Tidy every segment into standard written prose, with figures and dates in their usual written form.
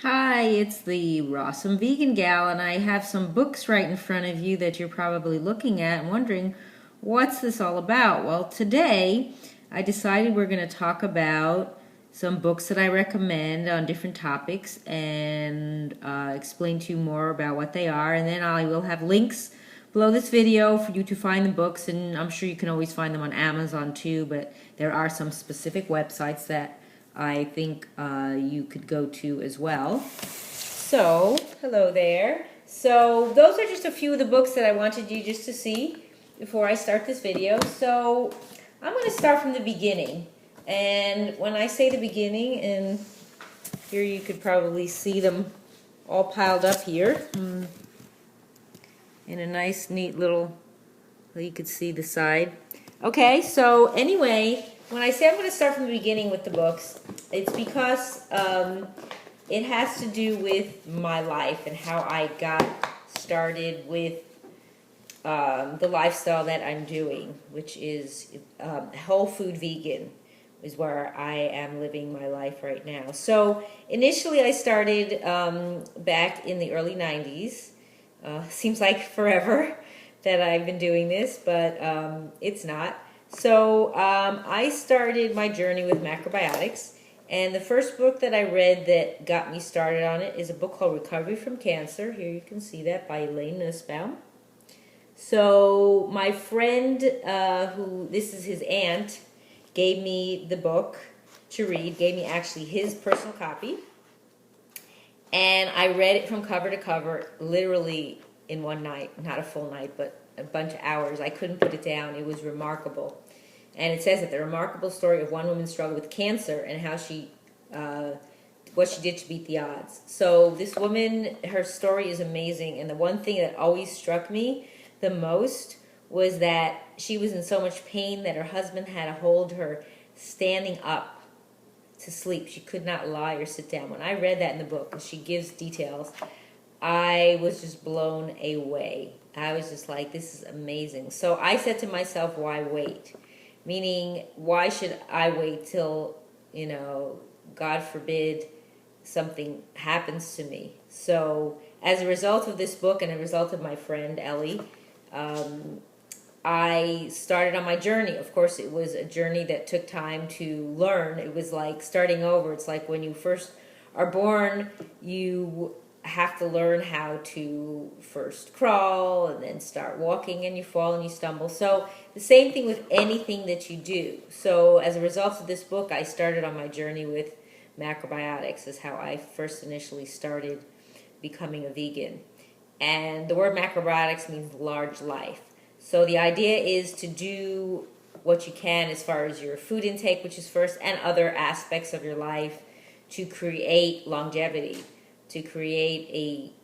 Hi, it's the Rawsome Vegan Gal, and I have some books right in front of you that you're probably looking at and wondering, what's this all about? Well, today I decided we're going to talk about some books that I recommend on different topics and explain to you more about what they are, and then I will have links below this video for you to find the books, and I'm sure you can always find them on Amazon too, but there are some specific websites that I think you could go to as well. So, hello there. So, those are just a few of the books that I wanted you just to see before I start this video. So, I'm going to start from the beginning. And when I say the beginning, and here you could probably see them all piled up here in a nice, neat little, well, you could see the side. Okay, so anyway, when I say I'm going to start from the beginning with the books, it's because it has to do with my life and how I got started with the lifestyle that I'm doing, which is whole food vegan, is where I am living my life right now. So initially I started back in the early 90s. Seems like forever that I've been doing this, but it's not. So I started my journey with macrobiotics, and the first book that I read that got me started on it is a book called Recovery from Cancer. Here you can see that, by Elaine Nussbaum. So my friend, this is his aunt, gave me the book to read, gave me actually his personal copy, and I read it from cover to cover, literally in one night, not a full night, but a bunch of hours. I couldn't put it down. It was remarkable. And it says that the remarkable story of one woman's struggle with cancer and how she, what she did to beat the odds. So this woman, her story is amazing. And the one thing that always struck me the most was that she was in so much pain that her husband had to hold her standing up to sleep. She could not lie or sit down. When I read that in the book, and she gives details, I was just blown away. I was just like, this is amazing. So I said to myself, why wait? Meaning, why should I wait till, God forbid, something happens to me? So as a result of this book and a result of my friend Ellie, I started on my journey. Of course, it was a journey that took time to learn. It was like starting over. It's like when you first are born, you have to learn how to first crawl and then start walking, and you fall and you stumble. So the same thing with anything that you do. So as a result of this book, I started on my journey with macrobiotics, is how I first initially started becoming a vegan. And the word macrobiotics means large life. So the idea is to do what you can as far as your food intake, which is first, and other aspects of your life to create longevity, to create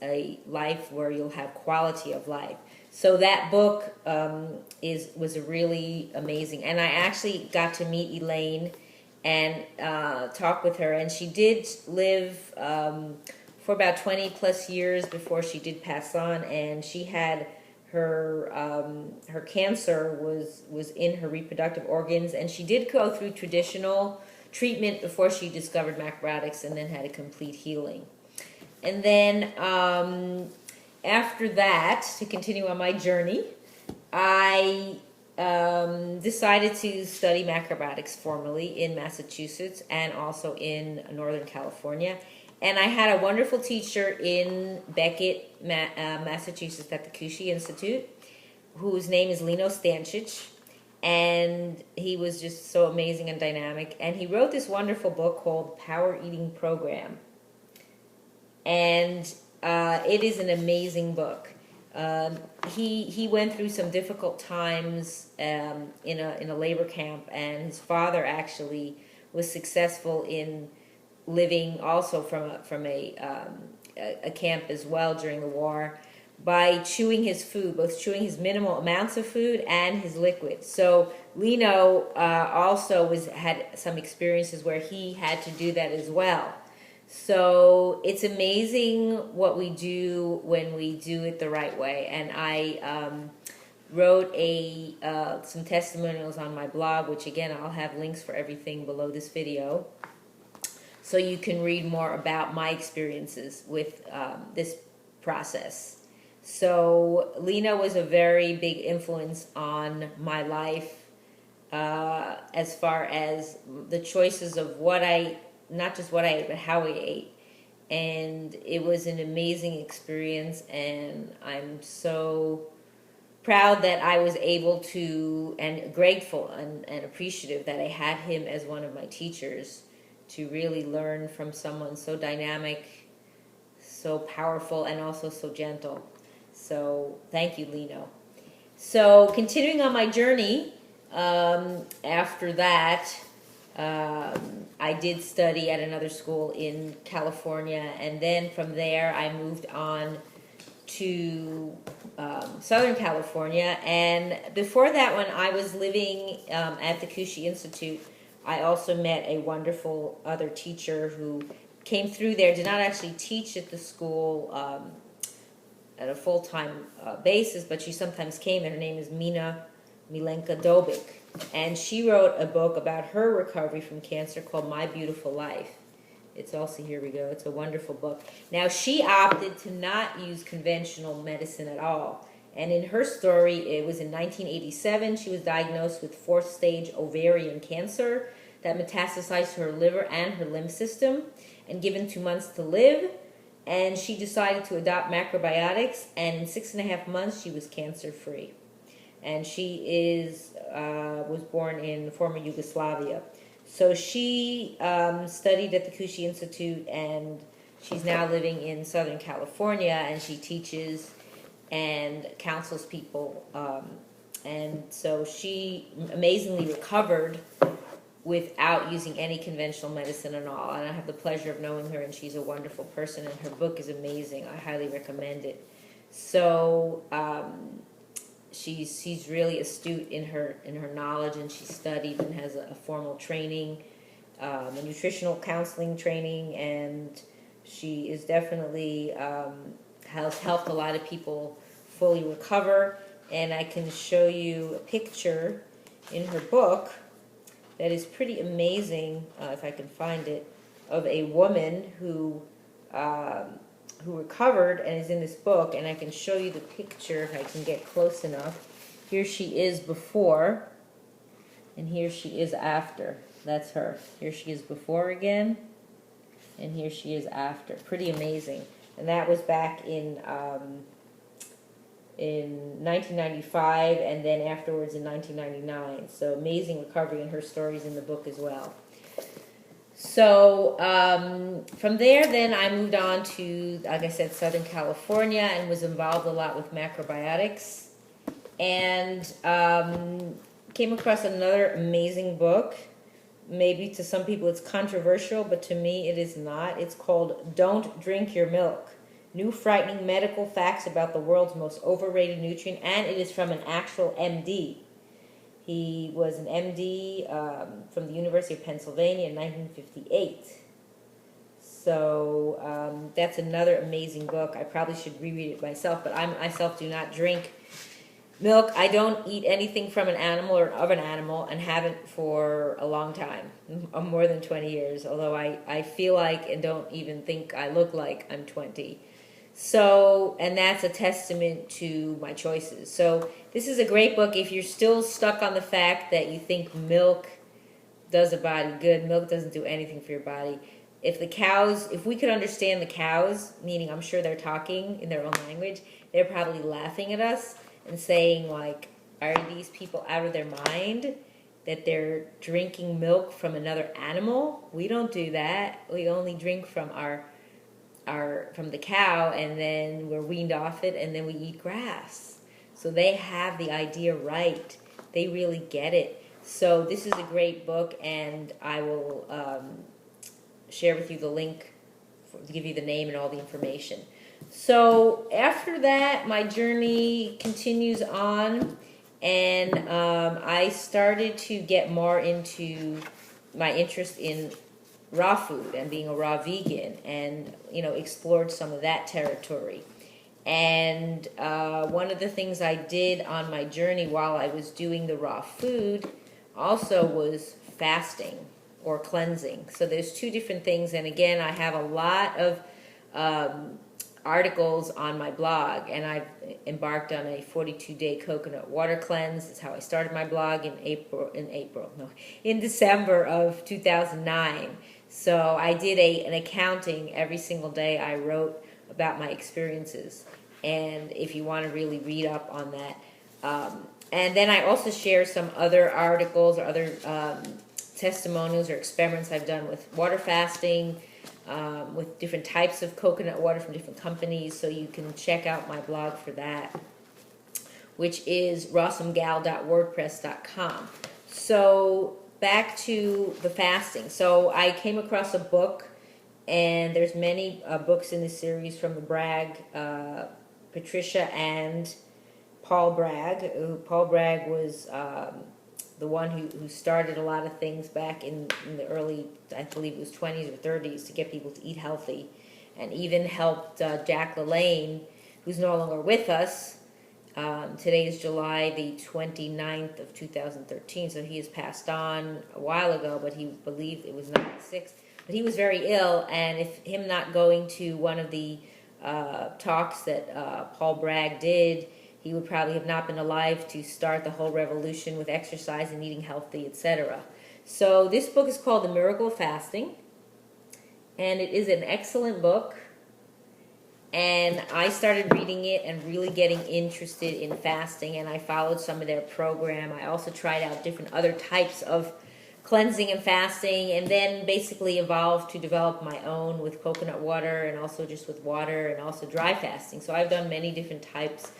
a life where you'll have quality of life. So that book was really amazing, and I actually got to meet Elaine and talk with her, and she did live for about 20 plus years before she did pass on, and she had her cancer was in her reproductive organs, and she did go through traditional treatment before she discovered macrobiotics, and then had a complete healing. And then after that, to continue on my journey, I decided to study macrobiotics formally in Massachusetts and also in Northern California. And I had a wonderful teacher in Beckett, Massachusetts, at the Kushi Institute, whose name is Lino Stanchich. And he was just so amazing and dynamic. And he wrote this wonderful book called Power Eating Program. And it is an amazing book. He went through some difficult times in a labor camp, and his father actually was successful in living also from a camp as well during the war, by chewing his food, both chewing his minimal amounts of food and his liquids. So Lino also had some experiences where he had to do that as well. So it's amazing what we do when we do it the right way. And I wrote some testimonials on my blog, which again, I'll have links for everything below this video. so you can read more about my experiences with this process. So Lino was a very big influence on my life as far as the choices of what I, not just what I ate, but how I ate. And it was an amazing experience, and I'm so proud that I was able to, and grateful and appreciative that I had him as one of my teachers, to really learn from someone so dynamic, so powerful, and also so gentle. So thank you, Lino. So continuing on my journey, after that, I did study at another school in California, and then from there I moved on to Southern California. And before that, when I was living at the Kushi Institute, I also met a wonderful other teacher who came through there, did not actually teach at the school at a full-time basis, but she sometimes came. Her name is Mina Dobic, and she wrote a book about her recovery from cancer called My Beautiful Life. It's also, here we go, it's a wonderful book. Now, she opted to not use conventional medicine at all. And in her story, it was in 1987, she was diagnosed with 4th-stage ovarian cancer that metastasized to her liver and her lymph system, and given 2 months to live. And she decided to adopt macrobiotics, and in 6.5 months, she was cancer-free. And she was born in former Yugoslavia. So she studied at the Kushi Institute, and she's now living in Southern California, and she teaches and counsels people. And so she amazingly recovered without using any conventional medicine at all. And I have the pleasure of knowing her, and she's a wonderful person, and her book is amazing. I highly recommend it. So she's really astute in her knowledge, and she studied and has a formal training, a nutritional counseling training, and she is definitely has helped a lot of people fully recover. And I can show you a picture in her book that is pretty amazing, if I can find it, of a woman who recovered and is in this book. And I can show you the picture if I can get close enough. Here she is before, and here she is after. That's her. Here she is before again, and here she is after. Pretty amazing. And that was back in 1995, and then afterwards in 1999. So amazing recovery, and her stories in the book as well. So from there, then I moved on to, like I said, Southern California, and was involved a lot with macrobiotics, and came across another amazing book. Maybe to some people it's controversial, but to me it is not. It's called Don't Drink Your Milk: New Frightening Medical Facts About the World's Most Overrated Nutrient, and it is from an actual MD. He was an MD from the University of Pennsylvania in 1958. So that's another amazing book. I probably should reread it myself, but I myself do not drink milk. I don't eat anything from an animal or of an animal, and haven't for a long time, more than 20 years, although I feel like and don't even think I look like I'm 20. So, and that's a testament to my choices. So this is a great book if you're still stuck on the fact that you think milk does a body good. Milk doesn't do anything for your body. If we could understand the cows, meaning I'm sure they're talking in their own language, they're probably laughing at us and saying, like, are these people out of their mind that they're drinking milk from another animal? We don't do that. We only drink from from the cow, and then we're weaned off it, and then we eat grass. So they have the idea right. They really get it. So this is a great book, and I will share with you the link to give you the name and all the information. So after that, my journey continues on, and I started to get more into my interest in raw food and being a raw vegan, and explored some of that territory. And one of the things I did on my journey while I was doing the raw food also was fasting. or cleansing. So there's two different things. And again, I have a lot of articles on my blog, and I've embarked on a 42-day coconut water cleanse. That's how I started my blog in December of 2009. So I did an accounting every single day. I wrote about my experiences, and if you want to really read up on that. And then I also share some other articles or other testimonials or experiments I've done with water fasting, with different types of coconut water from different companies. So you can check out my blog for that, which is rawsomegal.wordpress.com. So back to the fasting. So I came across a book, and there's many books in this series from the Bragg, Patricia and Paul Bragg. Paul Bragg was the one who started a lot of things back in the early, I believe it was 20s or 30s, to get people to eat healthy, and even helped Elaine, who's no longer with us. Today is July the 29th of 2013, so he has passed on a while ago, but he believed it was 96. But he was very ill, and if him not going to one of the talks that Paul Bragg did, he would probably have not been alive to start the whole revolution with exercise and eating healthy, etc. So this book is called The Miracle of Fasting, and it is an excellent book. And I started reading it and really getting interested in fasting, and I followed some of their program. I also tried out different other types of cleansing and fasting, and then basically evolved to develop my own with coconut water, and also just with water, and also dry fasting. So I've done many different types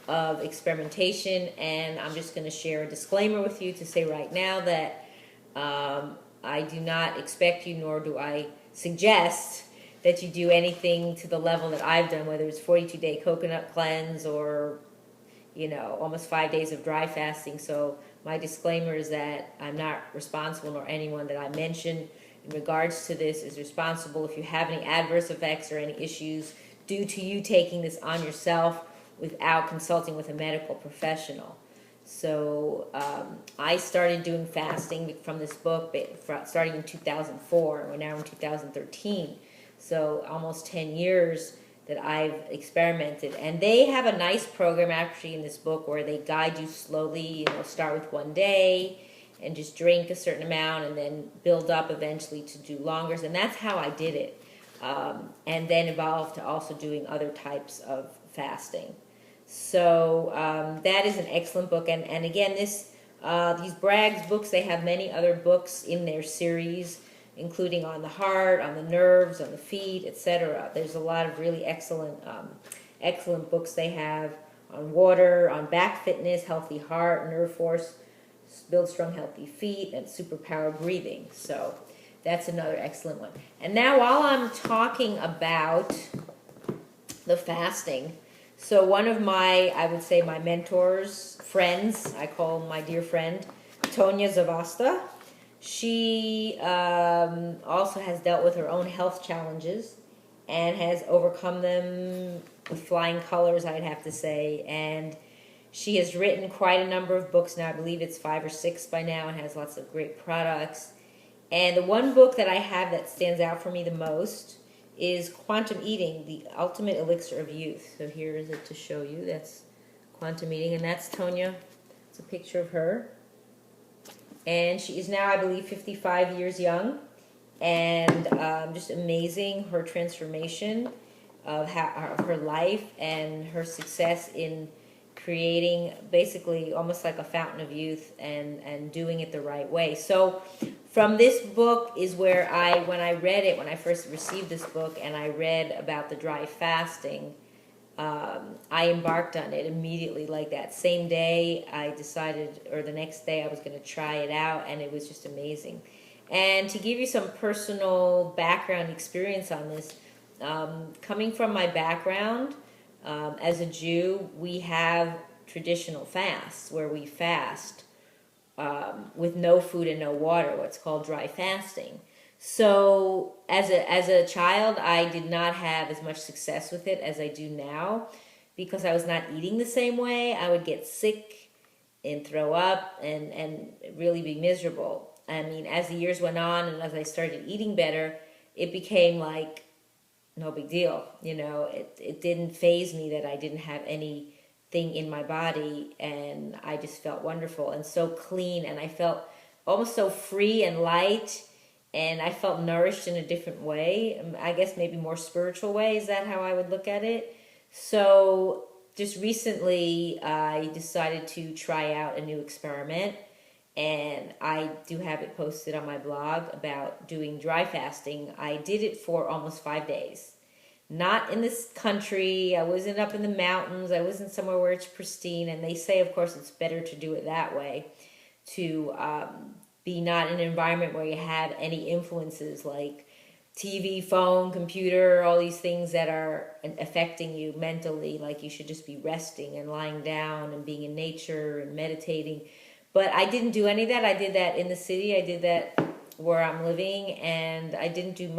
of experimentation, and I'm just going to share a disclaimer with you to say right now that I do not expect you, nor do I suggest that you do anything to the level that I've done, whether it's 42-day coconut cleanse or, almost 5 days of dry fasting. So my disclaimer is that I'm not responsible, nor anyone that I mention in regards to this is responsible if you have any adverse effects or any issues due to you taking this on yourself without consulting with a medical professional. So I started doing fasting from this book starting in 2004, and we're now in 2013. So almost 10 years that I've experimented. And they have a nice program actually in this book where they guide you slowly, start with 1 day and just drink a certain amount and then build up eventually to do longer. And that's how I did it. And then evolved to also doing other types of fasting. So that is an excellent book. And again, these Bragg's books, they have many other books in their series, including on the heart, on the nerves, on the feet, etc. There's a lot of really excellent books they have on water, on back fitness, healthy heart, nerve force, build strong, healthy feet, and superpower breathing. So that's another excellent one. And now while I'm talking about the fasting, so one of my, I would say my mentors, friends, I call my dear friend, Tonya Zavasta, she also has dealt with her own health challenges and has overcome them with flying colors, I'd have to say. And she has written quite a number of books now. I believe it's 5 or 6 by now, and has lots of great products. And the one book that I have that stands out for me the most is Quantum Eating, the Ultimate Elixir of Youth. So here is it to show you. That's Quantum Eating, and that's Tonya. It's a picture of her. And she is now, I believe, 55 years young. And just amazing, her transformation of her life and her success in creating basically almost like a fountain of youth and doing it the right way. So from this book is where when I read it, when I first received this book and I read about the dry fasting, I embarked on it immediately, like that same day I decided, or the next day I was going to try it out, and it was just amazing. And to give you some personal background experience on this, coming from my background, as a Jew, we have traditional fasts where we fast with no food and no water, what's called dry fasting. So as a child, I did not have as much success with it as I do now because I was not eating the same way. I would get sick and throw up and really be miserable. I mean, as the years went on and as I started eating better, it became like no big deal. You know, it didn't faze me that I didn't have anything in my body, and I just felt wonderful and so clean, and I felt almost so free and light, and I felt nourished in a different way. I guess maybe more spiritual way. Is that how I would look at it? So just recently, I decided to try out a new experiment, and I do have it posted on my blog about doing dry fasting. I did it for almost 5 days. Not in this country. I wasn't up in the mountains. I wasn't somewhere where it's pristine. And they say, of course, it's better to do it that way, to be not in an environment where you have any influences like TV, phone, computer, all these things that are affecting you mentally. Like you should just be resting and lying down and being in nature and meditating. But I didn't do any of that. I did that in the city. I did that where I'm living, and I didn't do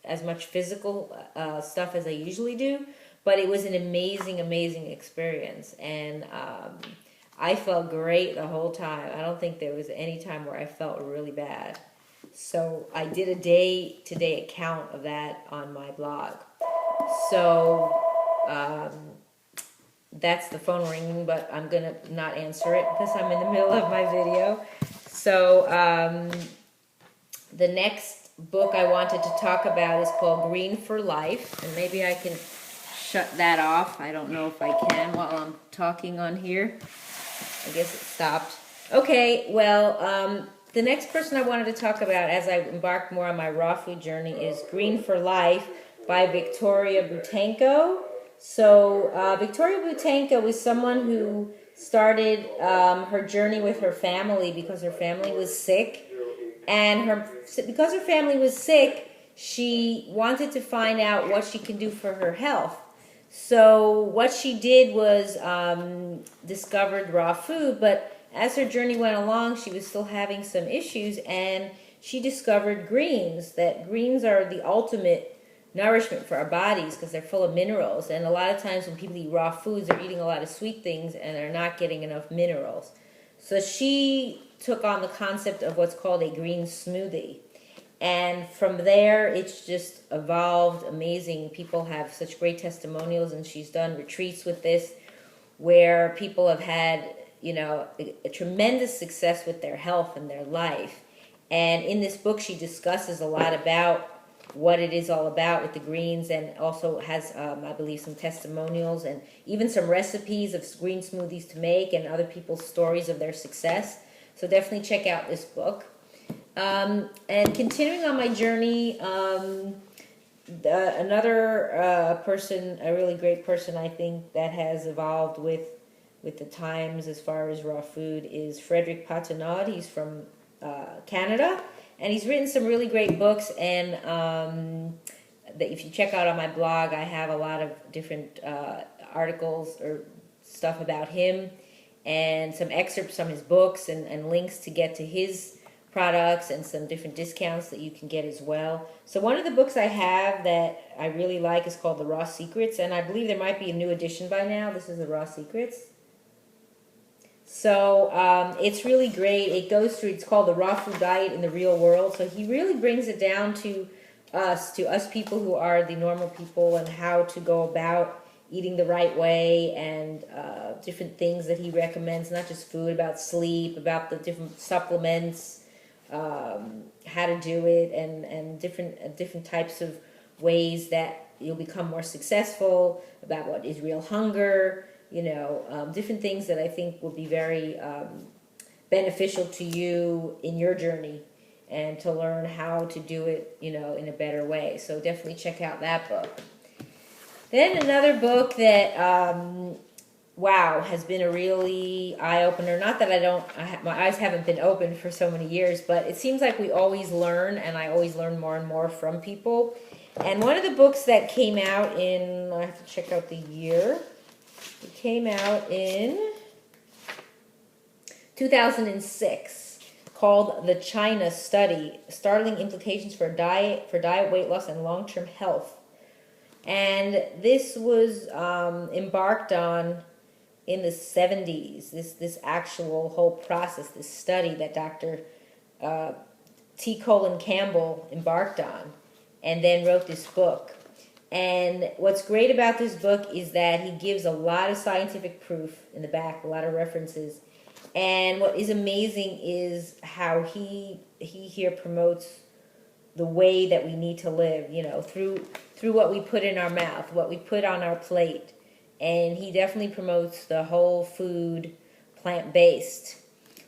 as much physical stuff as I usually do. But it was an amazing, amazing experience, and I felt great the whole time. I don't think there was any time where I felt really bad. So I did a day-to-day account of that on my blog. So that's the phone ringing, but I'm going to not answer it because I'm in the middle of my video. So the next book I wanted to talk about is called Green for Life. And maybe I can shut that off. I don't know if I can while I'm talking on here. I guess it stopped. Okay, well, the next person I wanted to talk about as I embarked more on my raw food journey is Green for Life by Victoria Boutenko. So Victoria Boutenko was someone who started her journey with her family because her family was sick. And because her family was sick, she wanted to find out what she can do for her health. So what she did was discovered raw food, but as her journey went along, she was still having some issues, and she discovered greens, that greens are the ultimate nourishment for our bodies because they're full of minerals. And a lot of times when people eat raw foods, they're eating a lot of sweet things and they're not getting enough minerals. So she took on the concept of what's called a green smoothie. And from there, it's just evolved amazing. People have such great testimonials, and she's done retreats with this where people have had, you know, a tremendous success with their health and their life. And in this book, she discusses a lot about what it is all about with the greens, and also has, I believe, some testimonials and even some recipes of green smoothies to make and other people's stories of their success. So definitely check out this book. And continuing on my journey, another person, a really great person I think that has evolved with the times as far as raw food is Frederic Patenaude. He's from Canada, and he's written some really great books, and that if you check out on my blog, I have a lot of different articles or stuff about him and some excerpts from his books and links to get to his products and some different discounts that you can get as well. So one of the books I have that I really like is called The Raw Secrets, and I believe there might be a new edition by now. This is The Raw Secrets. So it's really great. It goes through, it's called The Raw Food Diet in the Real World. So he really brings it down to us people who are the normal people, and how to go about eating the right way, and different things that he recommends, not just food, about sleep, about the different supplements, how to do it, and different types of ways that you'll become more successful, about what is real hunger, you know, different things that I think will be very beneficial to you in your journey, and to learn how to do it, you know, in a better way. So definitely check out that book. Then another book that, wow, has been a really eye-opener. Not that my eyes haven't been open for so many years, but it seems like we always learn, and I always learn more and more from people. And one of the books that came out in, I have to check out the year. It came out in 2006, called The China Study: Startling Implications for Diet, Weight Loss, and Long-Term Health. And this was embarked on in the 70s, this actual whole process, this study that Dr. T. Colin Campbell embarked on, and then wrote this book. And what's great about this book is that he gives a lot of scientific proof in the back, a lot of references. And what is amazing is how he here promotes the way that we need to live, you know, through what we put in our mouth, what we put on our plate. And he definitely promotes the whole food, plant-based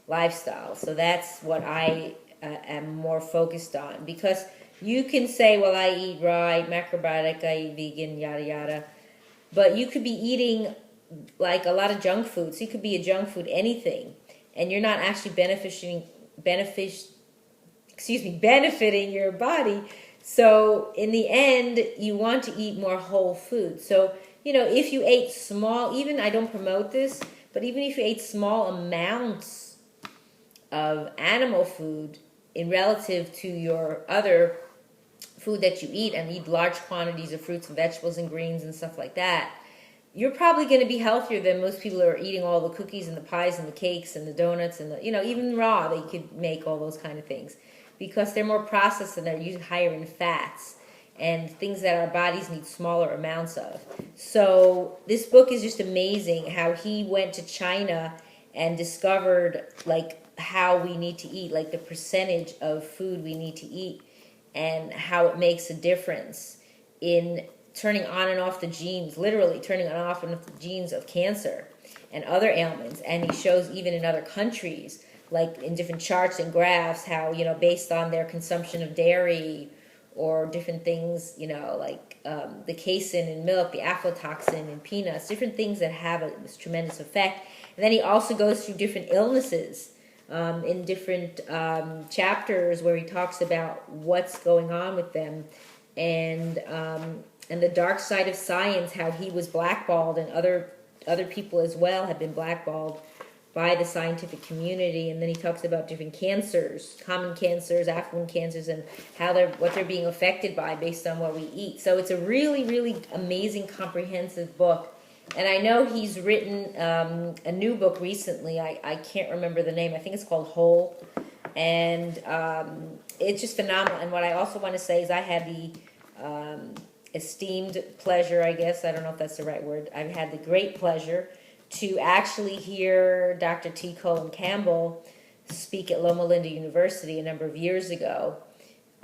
lifestyle. So that's what I am more focused on, because you can say, well, I eat raw, I eat macrobiotic, I eat vegan, yada yada, but you could be eating like a lot of junk foods. You could be a junk food anything, and you're not actually benefiting your body. So in the end, you want to eat more whole food. So, you know, if you ate small, even, I don't promote this, but even if you ate small amounts of animal food in relative to your other food that you eat, and eat large quantities of fruits and vegetables and greens and stuff like that, you're probably going to be healthier than most people who are eating all the cookies and the pies and the cakes and the donuts and the, you know, even raw, they could make all those kind of things, because they're more processed and they're used higher in fats and things that our bodies need smaller amounts of. So this book is just amazing, how he went to China and discovered like how we need to eat, like the percentage of food we need to eat, and how it makes a difference in turning on and off the genes, literally turning on and off the genes of cancer and other ailments. And he shows even in other countries, like in different charts and graphs, how, you know, based on their consumption of dairy or different things, you know, like the casein in milk, the aflatoxin in peanuts, different things that have this tremendous effect. And then he also goes through different illnesses in different chapters where he talks about what's going on with them, and the dark side of science, how he was blackballed, and other people as well have been blackballed by the scientific community. And then he talks about different cancers, common cancers, affluent cancers, and how what they're being affected by based on what we eat. So it's a really, really amazing, comprehensive book. And I know he's written a new book recently. I can't remember the name. I think it's called Whole. And it's just phenomenal. And what I also want to say is I had the esteemed pleasure, I guess, I don't know if that's the right word, I've had the great pleasure to actually hear Dr. T. Colin Campbell speak at Loma Linda University a number of years ago.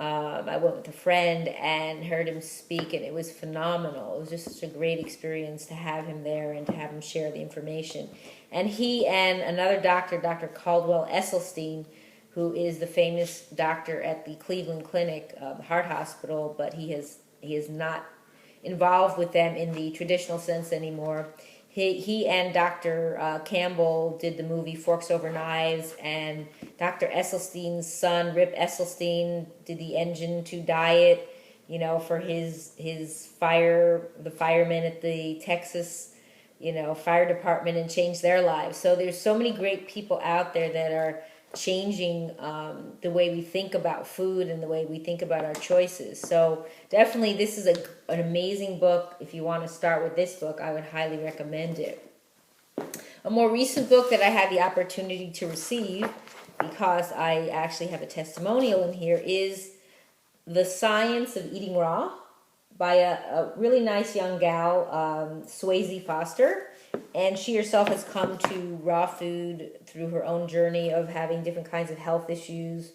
I went with a friend and heard him speak, and it was phenomenal. It was just such a great experience to have him there and to have him share the information. And he and another doctor, Dr. Caldwell Esselstyn, who is the famous doctor at the Cleveland Clinic, Heart Hospital, but he is not involved with them in the traditional sense anymore. He and Dr. Campbell did the movie Forks Over Knives, and Dr. Esselstyn's son, Rip Esselstyn, did the Engine 2 diet, you know, for the firemen at the Texas, you know, fire department, and changed their lives. So there's so many great people out there that are changing the way we think about food and the way we think about our choices. So definitely this is an amazing book. If you want to start with this book, I would highly recommend it. A more recent book that I had the opportunity to receive, because I actually have a testimonial in here, is The Science of Eating Raw by a really nice young gal, Swayze Foster. And she herself has come to raw food through her own journey of having different kinds of health issues.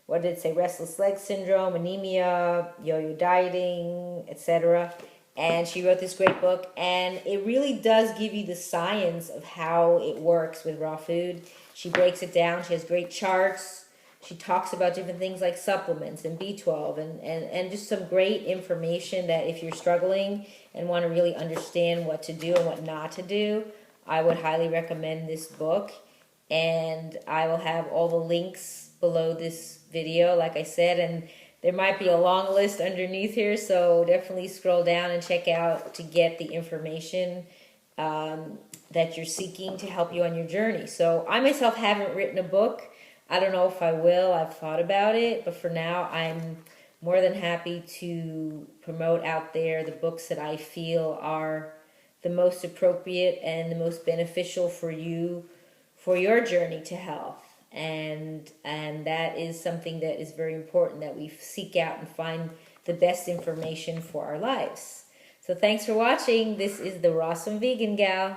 What did it say? Restless leg syndrome, anemia, yo-yo dieting, etc. And she wrote this great book, and it really does give you the science of how it works with raw food. She breaks it down. She has great charts. She talks about different things like supplements and B12 and just some great information that if you're struggling and want to really understand what to do and what not to do, I would highly recommend this book. And I will have all the links below this video, like I said, and there might be a long list underneath here, so definitely scroll down and check out to get the information that you're seeking to help you on your journey. So I myself haven't written a book. I don't know if I will. I've thought about it, but for now I'm more than happy to promote out there the books that I feel are the most appropriate and the most beneficial for you for your journey to health. and that is something that is very important, that we seek out and find the best information for our lives. So thanks for watching. This is the Rawesome Vegan Gal.